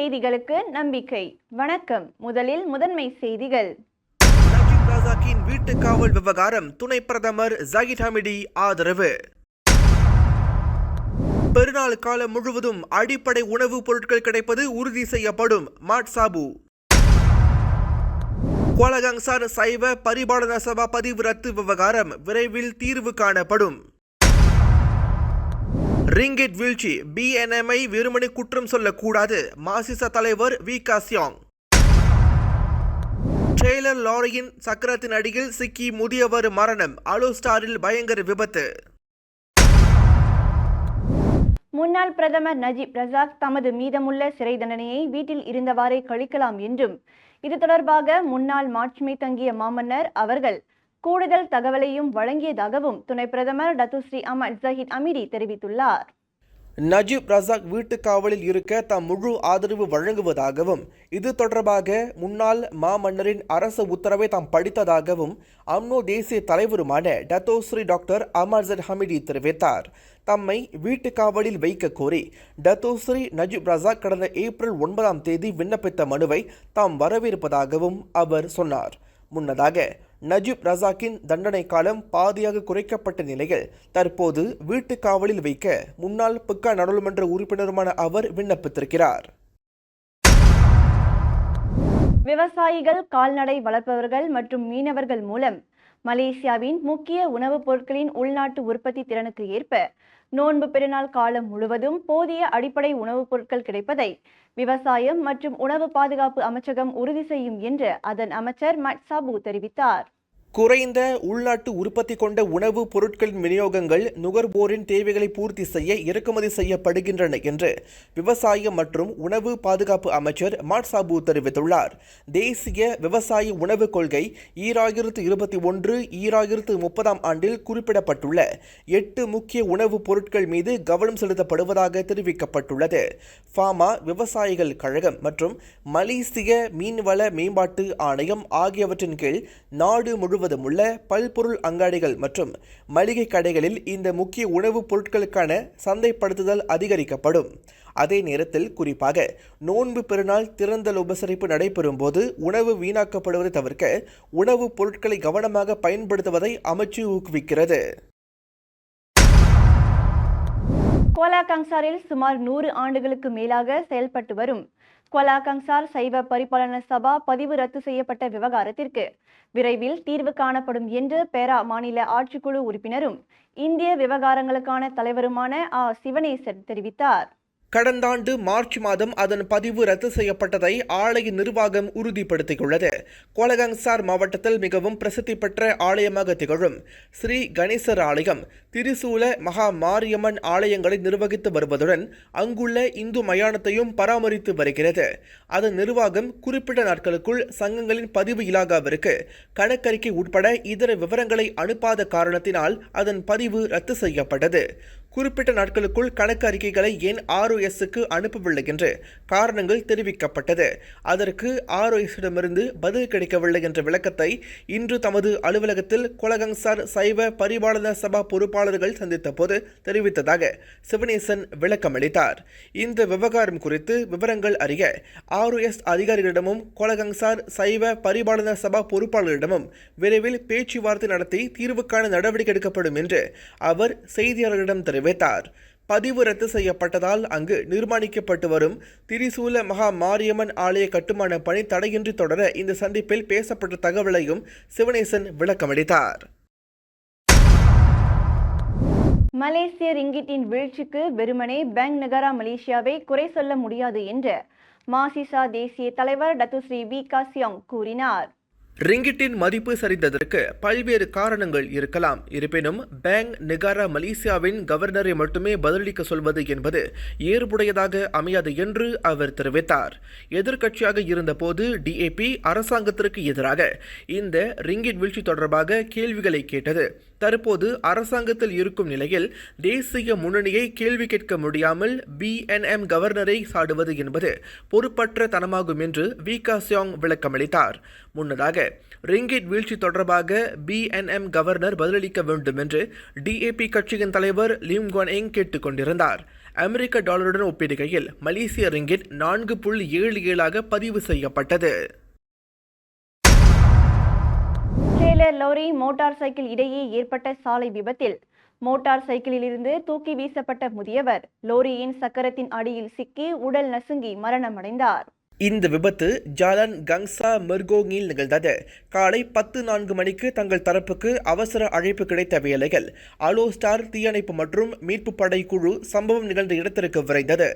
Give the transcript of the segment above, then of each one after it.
செய்திகளுக்கு நம்பிக்கை. வணக்கம். முதலில் முதன்மை செய்திகள். நஜீப் ரசாக்கின் வீட்டு காவல் விவகாரம் துணை பிரதமர் ஜஹீர் ஹமிடி ஆதரவு. பெருநாள் காலம் முழுவதும் அடிப்படை உணவுப் பொருட்கள் கிடைப்பது உறுதி செய்யப்படும் மாட்சாபு. கோலகங்சார் சைவ பரிபாலன சபா பதிவு ரத்து விவகாரம் விரைவில் தீர்வு காணப்படும். ரிங்கிட் வீழ்ச்சி, BNMஐ வெறுமனே குற்றம் சொல்லக்கூடாது, மாசிசா தலைவர் வீகா சியாங். ட்ரெய்லர் லாரியின் சக்கரத்தின் அடியில் சிக்கி முதியவர் மரணம், அலோஸ்டாரில் பயங்கர விபத்து. முன்னாள் பிரதமர் நஜீப் ரசாக் தமது மீதமுள்ள சிறை தண்டனையை வீட்டில் இருந்தவாறே கழிக்கலாம் என்றும், இது தொடர்பாக முன்னாள் மாட்சிமை தங்கிய மாமன்னர் அவர்கள் கூடுதல் தகவலையும் வழங்கியதாகவும் துணை பிரதமர் டத்துஸ்ரீ அஹ்மத் ஜஹீர் ஹமிடி தெரிவித்துள்ளார். நஜீப் ரசாக் வீட்டு காவலில் இருக்க தாம் முழு ஆதரவு வழங்குவதாகவும், இது தொடர்பாக முன்னாள் மாமன்னரின் அரசு உத்தரவை தாம் படித்ததாகவும் அம்னோ தேசிய தலைவருமான Datuk Seri doctor Ahmad Zahid Hamidi தெரிவித்தார். தம்மை வீட்டு காவலில் வைக்க கோரி டத்தோஸ்ரீ நஜீப் ரசாக் கடந்த ஏப்ரல் 9 விண்ணப்பித்த மனுவை தாம் வரவேற்பதாகவும் அவர் சொன்னார். முன்னதாக நஜீப் ரசாக்கின் தண்டனை காலம் பாதியாக குறைக்கப்பட்ட நிலையில் தற்போது வீட்டு காவலில் வைக்க முன்னாள் பிக்கா நாடாளுமன்ற உறுப்பினருமான அவர் விண்ணப்பித்திருக்கிறார். விவசாயிகள், கால்நடை வளர்ப்பவர்கள் மற்றும் மீனவர்கள் மூலம் மலேசியாவின் முக்கிய உணவுப் பொருட்களின் உள்நாட்டு உற்பத்தி திறனுக்கு ஏற்ப நோன்பு பெருநாள் காலம் முழுவதும் போதிய அடிப்படை உணவுப் பொருட்கள் கிடைப்பதை விவசாயம் மற்றும் உணவு பாதுகாப்பு அமைச்சகம் உறுதி செய்யும் என்று அதன் அமைச்சர் மாட்சாபு தெரிவித்தார். குறைந்த உள்நாட்டு உற்பத்தி கொண்ட உணவுப் பொருட்களின் விநியோகங்கள் நுகர்வோரின் தேவைகளை பூர்த்தி செய்ய இறக்குமதி செய்யப்படுகின்றன என்று விவசாய மற்றும் உணவு பாதுகாப்பு அமைச்சர் மாட்சாபு தெரிவித்துள்ளார். தேசிய விவசாய உணவு கொள்கை 2021-2030 ஆண்டில் குறிப்பிடப்பட்டுள்ள 8 முக்கிய உணவுப் பொருட்கள் மீது கவனம் செலுத்தப்படுவதாக தெரிவிக்கப்பட்டுள்ளது. ஃபாமா விவசாயிகள் கழகம் மற்றும் மலேசிய மீன்வள மேம்பாட்டு ஆணையம் ஆகியவற்றின் கீழ் நாடு முழுவதும் உள்ள பல்பொருள் அங்காடிகள் மற்றும் மளிகை கடைகளில் இந்த முக்கிய உணவுப் பொருட்களுக்கான சந்தைப்படுத்துதல் அதிகரிக்கப்படும். அதே நேரத்தில் குறிப்பாக நோன்பு பெருநாள் திறந்தல் உபசரிப்பு நடைபெறும் போது உணவு வீணாக்கப்படுவதை தவிர்க்க உணவுப் பொருட்களை கவனமாக பயன்படுத்துவதை அமைச்சு ஊக்குவிக்கிறது. கோலாகங்சாரில் சுமார் 100 ஆண்டுகளுக்கு மேலாக செயல்பட்டு வரும் கோலாகங்சார் சைவ பரிபாலன சபா பதிவு ரத்து செய்யப்பட்ட விவகாரத்திற்கு விரைவில் தீர்வு காணப்படும் என்று பேரா மாநில ஆட்சிக்குழு உறுப்பினரும் இந்திய விவகாரங்களுக்கான தலைவருமான சிவனேசன் தெரிவித்தார். கடந்த ஆண்டு மார்ச் மாதம் அதன் பதிவு ரத்து செய்யப்பட்டதை ஆலய நிர்வாகம் உறுதிப்படுத்தியுள்ளது. கோலகங்சார் மாவட்டத்தில் மிகவும் பிரசித்தி பெற்ற ஆலயமாக திகழும் ஸ்ரீ கணேசர் ஆலயம் திரிசூல மகா மாரியம்மன் ஆலயங்களை நிர்வகித்து வருவதுடன் அங்குள்ள இந்து மயானத்தையும் பராமரித்து வருகிறது. அதன் நிர்வாகம் குறிப்பிட்ட நாட்களுக்குள் சங்கங்களின் பதிவு இலாகாவிற்கு கணக்கறிக்கை உட்பட இதர விவரங்களை அனுப்பாத காரணத்தினால் அதன் பதிவு ரத்து செய்யப்பட்டது. குறிப்பிட்ட நாட்களுக்குள் கணக்கு அறிக்கைகளை ஏன் ROSக்கு அனுப்பவில்லை என்று காரணங்கள் தெரிவிக்கப்பட்டது. அதற்கு ROSிடமிருந்து பதில் கிடைக்கவில்லை என்ற விளக்கத்தை இன்று தமது அலுவலகத்தில் கோலகங்சார் சைவ பரிபாலன சபா பொறுப்பாளர்கள் சந்தித்த போது தெரிவித்ததாக சிவனேசன் விளக்கமளித்தார். இந்த விவகாரம் குறித்து விவரங்கள் அறிய ROS அதிகாரிகளிடமும் கோலகங்சார் சைவ பரிபாலன சபா பொறுப்பாளர்களிடமும் விரைவில் பேச்சுவார்த்தை நடத்தி தீர்வுக்கான நடவடிக்கை எடுக்கப்படும் என்று அவர் செய்தியாளர்களிடம் தெரிவித்தார். பதிவு ரத்து செய்யப்பட்டதால் அங்கு நிர்மாணிக்கப்பட்டு வரும் திரிசூல மகா மாரியம்மன் ஆலய கட்டுமான பணி தடையின்றி தொடர இந்த சந்திப்பில் பேசப்பட்ட தகவலையும் சிவனேசன் விளக்கமளித்தார். மலேசிய ரிங்கிட்டின் வீழ்ச்சிக்கு வெறுமனே பேங்க் நகரா மலேசியாவை குறை சொல்ல முடியாது என்று மாசிசா தேசிய தலைவர் டத்துஸ்ரீ வீகா சியாங் கூறினார். ரிங்கிட்டின் மதிப்பு சரிந்ததற்கு பல்வேறு காரணங்கள் இருக்கலாம். இருப்பினும் பேங்க் நெகாரா மலேசியாவின் கவர்னரை மட்டுமே பதிலளிக்க சொல்வது என்பது ஏற்புடையதாக அமையாது என்று அவர் தெரிவித்தார். எதிர்க்கட்சியாக இருந்தபோது DAP அரசாங்கத்திற்கு எதிராக இந்த ரிங்கிட் வீழ்ச்சி தொடர்பாக கேள்விகளை கேட்டது. தற்போது அரசாங்கத்தில் இருக்கும் நிலையில் தேசிய முன்னணியை கேள்வி கேட்க முடியாமல் BNM கவர்னரை சாடுவது என்பது பொறுப்பற்ற தனமாகும் என்று வீகா சியாங் விளக்கமளித்தார். முன்னதாக ரிங்கிட் வீழ்ச்சி தொடர்பாக BNM கவர்னர் பதிலளிக்க வேண்டும் என்று DAP கட்சியின் தலைவர் லிம் குவான் எங் கேட்டுக் கொண்டிருந்தார். அமெரிக்க டாலருடன் ஒப்பிடுகையில் மலேசிய ரிங்கிட் 4.77 பதிவு செய்யப்பட்டது. ட்ரெய்லர் லாரி மோட்டார் சைக்கிள் இடையே ஏற்பட்ட சாலை விபத்தில் மோட்டார் சைக்கிளிலிருந்து தூக்கி வீசப்பட்ட முதியவர் லோரியின் சக்கரத்தின் அடியில் சிக்கி உடல் நசுங்கி மரணமடைந்தார். இந்த விபத்து ஜாலான் கங்சா மெர்கோங்கில் நிகழ்ந்தது. காலை 10:04 மணிக்கு தங்கள் தரப்புக்கு அவசர அழைப்பு கிடைத்த வேளையில் அலோ ஸ்டார் தீயணைப்பு மற்றும் மீட்பு படை குழு சம்பவம் நிகழ்ந்த இடத்திற்கு விரைந்தது.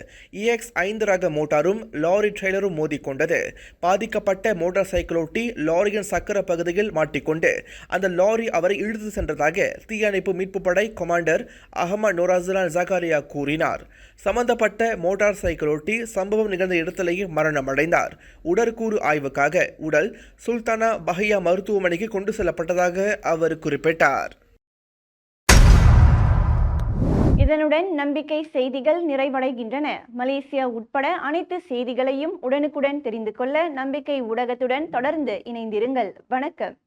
EX5 ரக மோட்டாரும் லாரி ட்ரெய்லரும் மோதிக்கொண்டது. பாதிக்கப்பட்ட மோட்டார் சைக்கிளோட்டி லாரியின் சக்கர பகுதியில் மாட்டிக்கொண்டு அந்த லாரி அவரை இழுத்து சென்றதாக தீயணைப்பு மீட்பு படை கமாண்டர் அஹமத் நோராசுலான் ஜகாரியா கூறினார். சம்பந்தப்பட்ட மோட்டார் சைக்கிளோட்டி சம்பவம் நிகழ்ந்த இடத்திலேயே மரணமடைந்தார். உடற்கூறு ஆய்வுக்காக உடல் சுல்தானா பஹியா மருத்துவமனைக்கு கொண்டு செல்லப்பட்டதாக அவர் குறிப்பிட்டார். இதனுடன் நம்பிக்கை செய்திகள் நிறைவடைகின்றன. மலேசியா உட்பட அனைத்து செய்திகளையும் உடனுக்குடன் தெரிந்து கொள்ள நம்பிக்கை ஊடகத்துடன் தொடர்ந்து இணைந்திருங்கள். வணக்கம்.